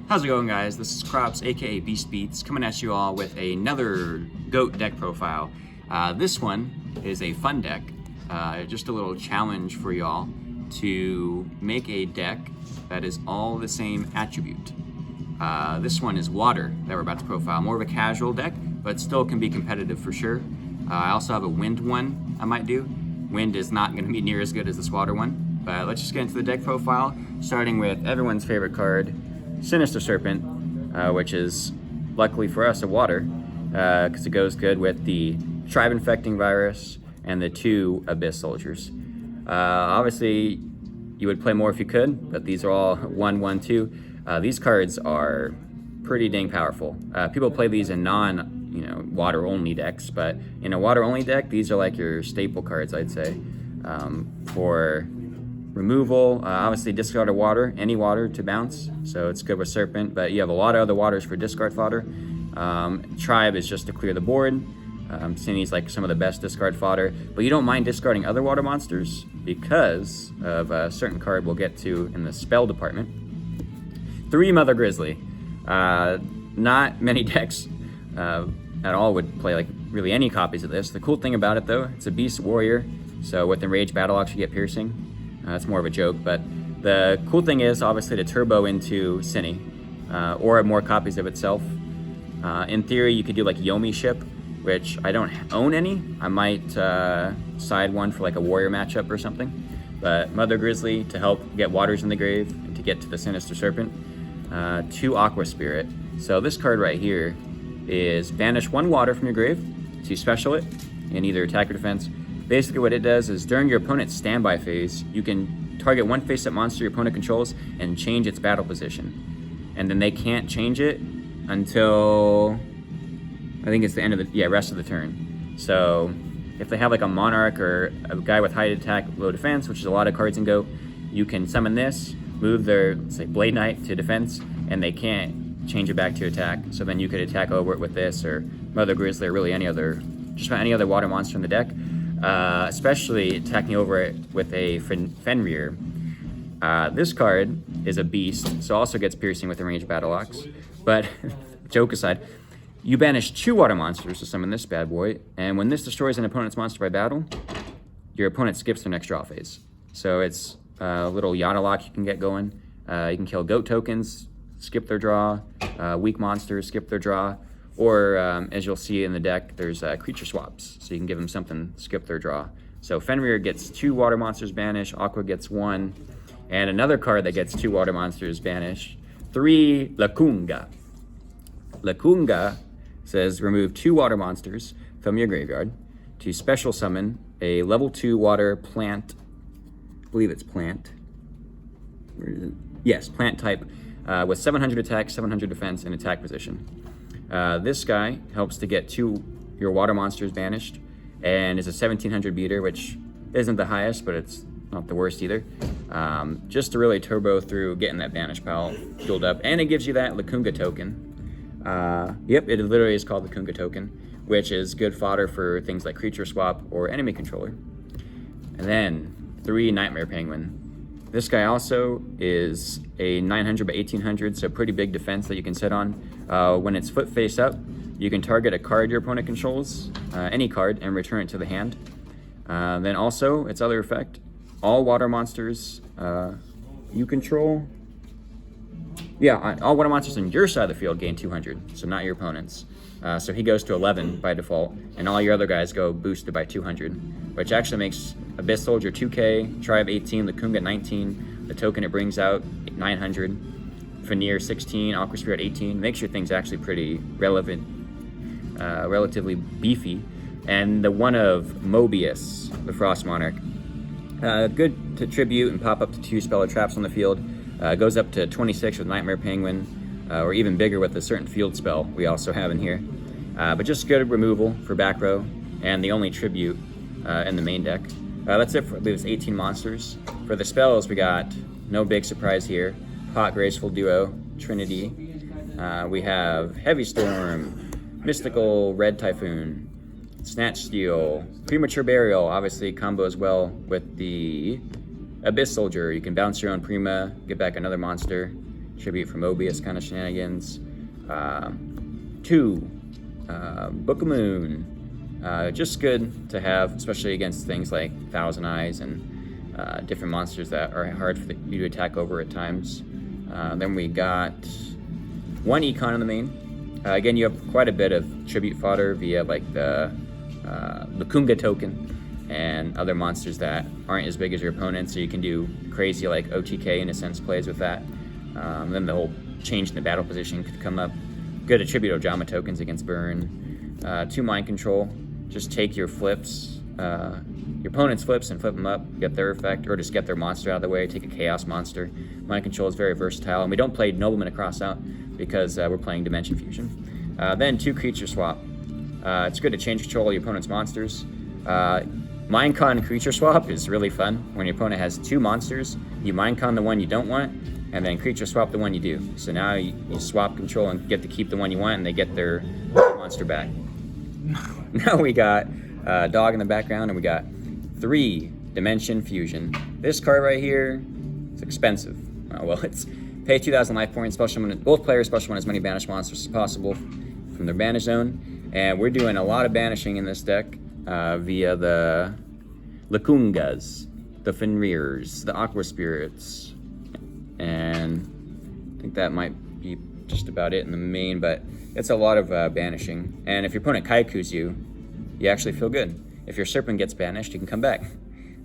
How's it going, guys? This is Crops, aka Beast Beats, coming at you all with another GOAT deck profile. This one is a fun deck, just a little challenge for y'all to make a deck that is all the same attribute. This one is water that we're about to profile, more of a casual deck, but still can be competitive for sure. I also have a wind one I might do. Wind is not going to be near as good as this water one, but let's just get into the deck profile, starting with everyone's favorite card, Sinister Serpent, which is, luckily for us, a water, because it goes good with the Tribe Infecting Virus and the 2 Abyss Soldiers. Obviously, you would play more if you could, but these are all 1, 1, 2. These cards are pretty dang powerful. People play these in water-only decks, but in a water-only deck, these are like your staple cards, I'd say, for removal. Obviously discard a water, any water to bounce, so it's good with Serpent, but you have a lot of other waters for discard fodder. Tribe is just to clear the board. Cindy's like some of the best discard fodder, but you don't mind discarding other water monsters because of a certain card we'll get to in the spell department. 3 Mother Grizzly. Not many decks at all would play like really any copies of this. The cool thing about it though, it's a beast warrior, so with Enraged Battle Ox you get piercing. That's more of a joke, but the cool thing is obviously to turbo into Cine, or more copies of itself. In theory, you could do like Yomi Ship, which I don't own any. I might side one for like a warrior matchup or something. But Mother Grizzly to help get waters in the grave and to get to the Sinister Serpent. 2 Aqua Spirit. So this card right here is banish 1 water from your grave to special it in either attack or defense. Basically what it does is during your opponent's standby phase, you can target 1 face-up monster your opponent controls and change its battle position. And then they can't change it until, I think it's the end of the, rest of the turn. So if they have like a Monarch or a guy with high attack, low defense, which is a lot of cards in GOAT, you can summon this, move their, let's say, Blade Knight to defense, and they can't change it back to attack. So then you could attack over it with this, or Mother Grizzly, or really just about any other water monster in the deck. Especially attacking over it with a Fenrir. This card is a beast, so also gets piercing with Enraged Battle Ox. But, joke aside, you banish 2 water monsters to summon this bad boy, and when this destroys an opponent's monster by battle, your opponent skips their next draw phase. So it's a little Yada lock you can get going. You can kill goat tokens, skip their draw, weak monsters, skip their draw. Or, as you'll see in the deck, there's creature swaps, so you can give them something, skip their draw. So Fenrir gets 2 water monsters banished, Aqua gets 1, and another card that gets 2 water monsters banished, 3 Lacunga. Lacunga says remove 2 water monsters from your graveyard to special summon a level 2 water plant, I believe it's plant. Where is it? Yes, plant type, with 700 attack, 700 defense, and attack position. This guy helps to get 2 your water monsters banished, and is a 1700 beater, which isn't the highest, but it's not the worst either. Just to really turbo through getting that banish pile filled up, and it gives you that Lacunga token. Yep, it literally is called Lacunga token, which is good fodder for things like creature swap or enemy controller. And then 3 Nightmare Penguin. This guy also is a 900 by 1800, so pretty big defense that you can sit on. When it's foot face up, you can target a card your opponent controls, any card, and return it to the hand. Then also, its other effect, all water monsters you control, all water monsters on your side of the field gain 200, so not your opponent's. So he goes to 11 by default, and all your other guys go boosted by 200, which actually makes Abyss Soldier 2k, Tribe 18, Lacunga 19, the token it brings out 900, Fenrir 16, Aqua Spirit 18, makes your things actually pretty relevant, relatively beefy. And the one of Mobius, the Frost Monarch, good to tribute and pop up to 2 spell or traps on the field, goes up to 26 with Nightmare Penguin, or even bigger with a certain field spell we also have in here. But just good removal for back row, and the only tribute in the main deck. That's it for, I believe it's 18 monsters. For the spells, we got no big surprise here. Hot Graceful Duo, Trinity. We have Heavy Storm, Mystical Red Typhoon, Snatch Steal, Premature Burial, obviously combo as well with the Abyss Soldier. You can bounce your own Prima, get back another monster. tribute from Mobius kind of shenanigans. 2, Book of Moon. Just good to have, especially against things like Thousand Eyes and different monsters that are hard for you to attack over at times. Then we got 1 Econ in the main. Again, you have quite a bit of tribute fodder via like the Lukunga token and other monsters that aren't as big as your opponent, so you can do crazy like OTK in a sense plays with that. Then the whole change in the battle position could come up. Good attribute Ojama tokens against burn. 2 mind control. Just take your flips, your opponent's flips, and flip them up, get their effect, or just get their monster out of the way. Take a chaos monster. Mind control is very versatile, and we don't play Nobleman across out because we're playing Dimension Fusion. Then 2 creature swap. It's good to change control of your opponent's monsters. Minecon creature swap is really fun. When your opponent has 2 monsters, you Minecon the one you don't want, and then creature swap the one you do. So now you swap control and get to keep the one you want, and they get their monster back. Now we got dog in the background, and we got 3 Dimension Fusion. This card right here is expensive. Well, it's pay 2,000 life points. Both players special one as many banished monsters as possible from their banish zone, and we're doing a lot of banishing in this deck. Via the Lukungas, the Fenrirs, the Aqua Spirits, and I think that might be just about it in the main, but it's a lot of banishing. And if your opponent Kaikus you actually feel good. If your Serpent gets banished, you can come back.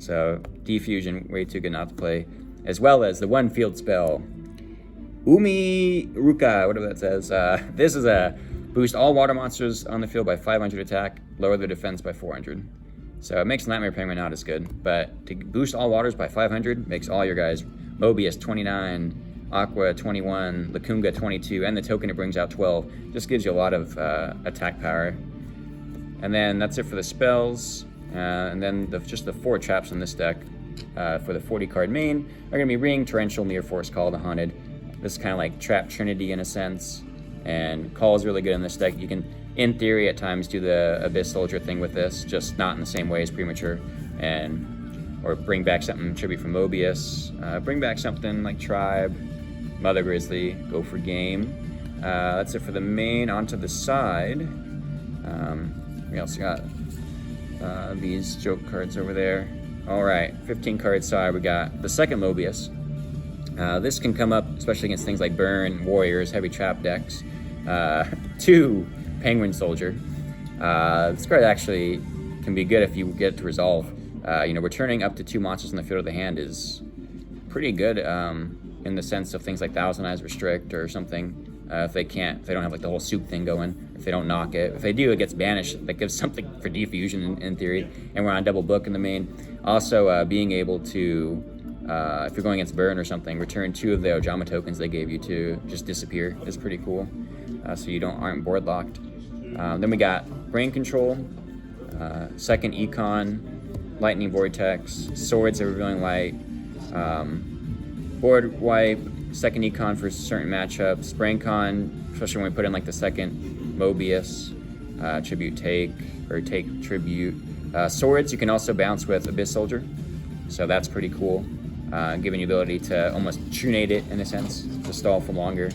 So Defusion, way too good not to play. As well as the 1 field spell, Umi Ruka, whatever that says. This is a boost all water monsters on the field by 500 attack, lower their defense by 400. So it makes Nightmare Penguin not as good, but to boost all waters by 500 makes all your guys Mobius 29, Aqua 21, Lukunga 22, and the token it brings out 12. Just gives you a lot of attack power. And then that's it for the spells. And then just the 4 traps in this deck for the 40 card main are going to be Ring, Torrential, Mirror Force, Call of the Haunted. This is kind of like Trap Trinity in a sense. And Call is really good in this deck. You can, in theory, at times do the Abyss Soldier thing with this, just not in the same way as Premature, or bring back something tribute from Mobius, bring back something like Tribe, Mother Grizzly, go for game. That's it for the main. Onto the side, we also got these joke cards over there. All right, 15 card side. We got the second Mobius. This can come up, especially against things like Burn, Warriors, Heavy Trap decks. 2 Penguin Soldier. This card actually can be good if you get it to resolve. Returning up to 2 monsters in the field of the hand is pretty good in the sense of things like Thousand Eyes Restrict or something. If they don't have like the whole soup thing going, if they don't knock it. If they do, it gets banished. That gives something for Defusion in theory, and we're on double book in the main. Also, being able to, if you're going against Burn or something, return 2 of the Ojama tokens they gave you to just disappear is pretty cool. So you aren't board locked. Then we got Brain Control, second Econ, Lightning Vortex, Swords of Revealing Light, board wipe, second Econ for certain matchups, Brain Con, especially when we put in like the second Mobius, Tribute Take, or Take Tribute. Swords you can also bounce with Abyss Soldier, so that's pretty cool, giving you the ability to almost Trunate it in a sense, to stall for longer.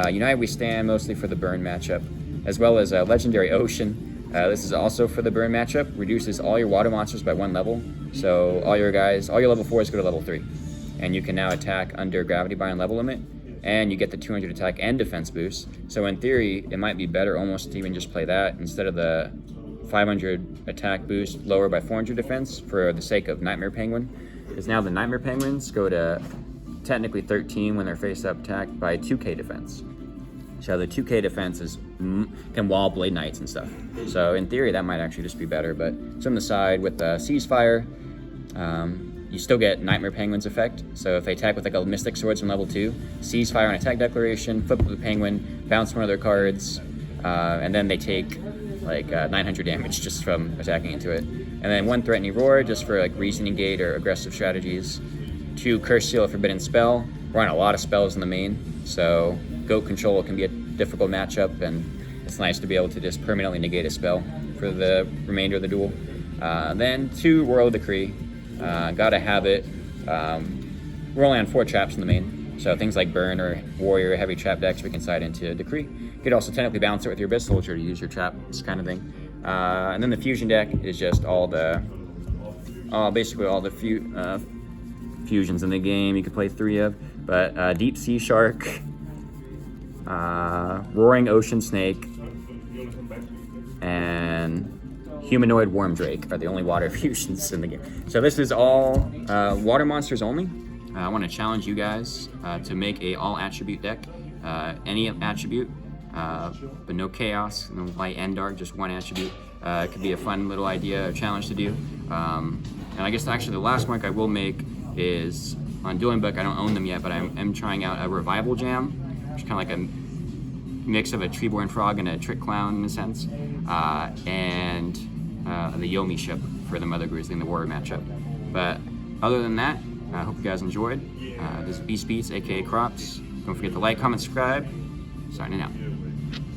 United We Stand, mostly for the Burn matchup, as well as Legendary Ocean. This is also for the Burn matchup, reduces all your water monsters by 1 level, so all your level 4s go to level 3. And you can now attack under Gravity Bind level limit, and you get the 200 attack and defense boost. So in theory, it might be better almost to even just play that instead of the 500 attack boost lower by 400 defense for the sake of Nightmare Penguin. Because now the Nightmare Penguins go to technically 13 when they're face up attacked by 2k defense. So the 2k defense can wall Blade Knights and stuff. So in theory, that might actually just be better. But it's on the side with the Ceasefire. You still get Nightmare Penguin's effect. So if they attack with like a Mystic Swords from level 2, Ceasefire on attack declaration, flip the Penguin, bounce one of their cards, and then they take like 900 damage just from attacking into it. And then 1 Threatening Roar just for like Reasoning Gate or aggressive strategies. 2 Curse Seal, Forbidden Spell. We're on a lot of spells in the main, so Goat Control can be a difficult matchup, and it's nice to be able to just permanently negate a spell for the remainder of the duel. Then 2 Royal Decree. Gotta have it. We're only on 4 traps in the main, So things like Burn or Warrior, heavy trap decks we can side into Decree. You could also technically balance it with your Abyss Soldier to use your traps kind of thing. And then the Fusion deck is just all the, basically all the fusions in the game you could play 3 of. But Deep Sea Shark, Roaring Ocean Snake, and Humanoid Worm Drake are the only water fusions in the game. So this is all water monsters only. I want to challenge you guys to make a all attribute deck, any attribute, but no chaos, no light and dark, just one attribute. It could be a fun little idea or challenge to do. And I guess actually the last mark I will make is on Dueling Book. I don't own them yet, but I am trying out a Revival Jam, which is kind of like a mix of a Treeborn Frog and a Trick Clown in a sense, and the Yomi ship for the Mother Grizzly in the Warrior matchup. But other than that, I hope you guys enjoyed. This is Beast Beats, aka Crops. Don't forget to like, comment, subscribe. Signing out.